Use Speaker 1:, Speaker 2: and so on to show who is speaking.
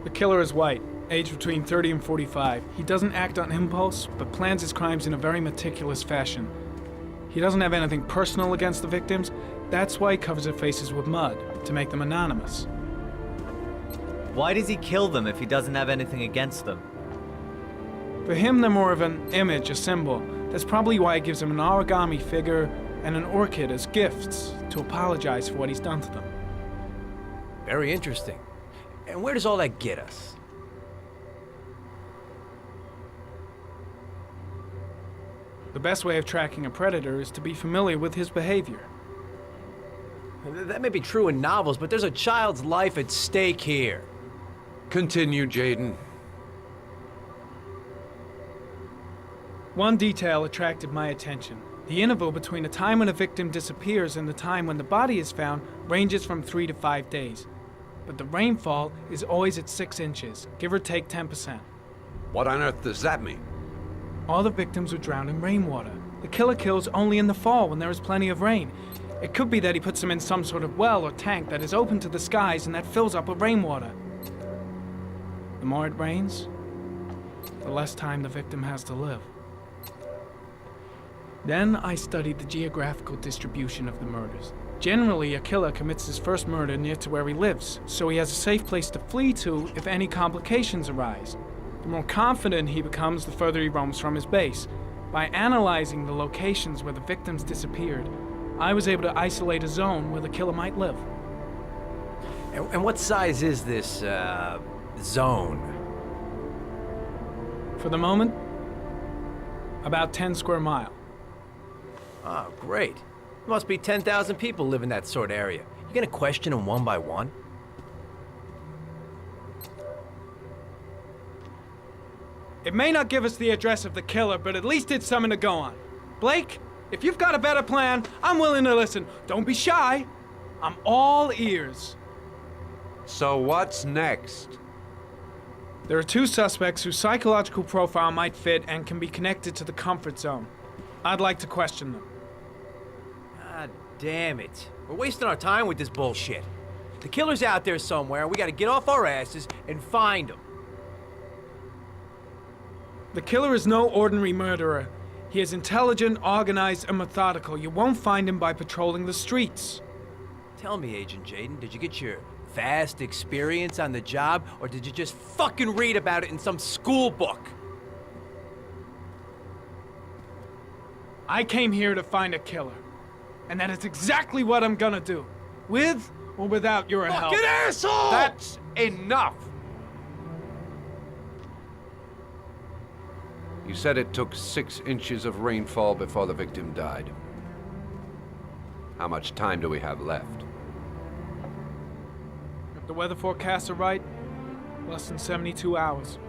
Speaker 1: The killer is white, aged between 30 and 45. He doesn't act on impulse, but plans his crimes in a very meticulous fashion. He doesn't have anything personal against the victims. That's why he covers their faces with mud, to make them anonymous.
Speaker 2: Why does he kill them if he doesn't have anything against them?
Speaker 1: For him, they're more of an image, a symbol. That's probably why he gives them an origami figure and an orchid as gifts to apologize for what he's done to them.
Speaker 3: Very interesting. And where does all that get us?
Speaker 1: The best way of tracking a predator is to be familiar with his behavior.
Speaker 3: That may be true in novels, but there's a child's life at stake here.
Speaker 4: Continue, Jaden.
Speaker 1: One detail attracted my attention. The interval between the time when a victim disappears and the time when the body is found ranges from 3 to 5 days. But the rainfall is always at 6 inches, give or take 10%.
Speaker 4: What on earth does that mean?
Speaker 1: All the victims were drowned in rainwater. The killer kills only in the fall when there is plenty of rain. It could be that he puts them in some sort of well or tank that is open to the skies and that fills up with rainwater. The more it rains, the less time the victim has to live. Then I studied the geographical distribution of the murders. Generally, a killer commits his first murder near to where he lives, so he has a safe place to flee to if any complications arise. The more confident he becomes, the further he roams from his base. By analyzing the locations where the victims disappeared, I was able to isolate a zone where the killer might live.
Speaker 3: And what size is this, zone?
Speaker 1: For the moment, about 10 square miles.
Speaker 3: Oh, great. There must be 10,000 people live in that sort of area. You gonna question them one by one?
Speaker 1: It may not give us the address of the killer, but at least it's something to go on. Blake, if you've got a better plan, I'm willing to listen. Don't be shy. I'm all ears.
Speaker 4: So what's next?
Speaker 1: There are 2 suspects whose psychological profile might fit and can be connected to the comfort zone. I'd like to question them.
Speaker 3: God damn it. We're wasting our time with this bullshit. The killer's out there somewhere, and we gotta get off our asses and find him.
Speaker 1: The killer is no ordinary murderer. He is intelligent, organized, and methodical. You won't find him by patrolling the streets.
Speaker 3: Tell me, Agent Jaden, did you get your vast experience on the job, or did you just fucking read about it in some school book?
Speaker 1: I came here to find a killer. And that is exactly what I'm gonna do. With or without your help.
Speaker 3: Fucking asshole!
Speaker 4: That's enough! You said it took 6 inches of rainfall before the victim died. How much time do we have left?
Speaker 1: If the weather forecasts are right, less than 72 hours.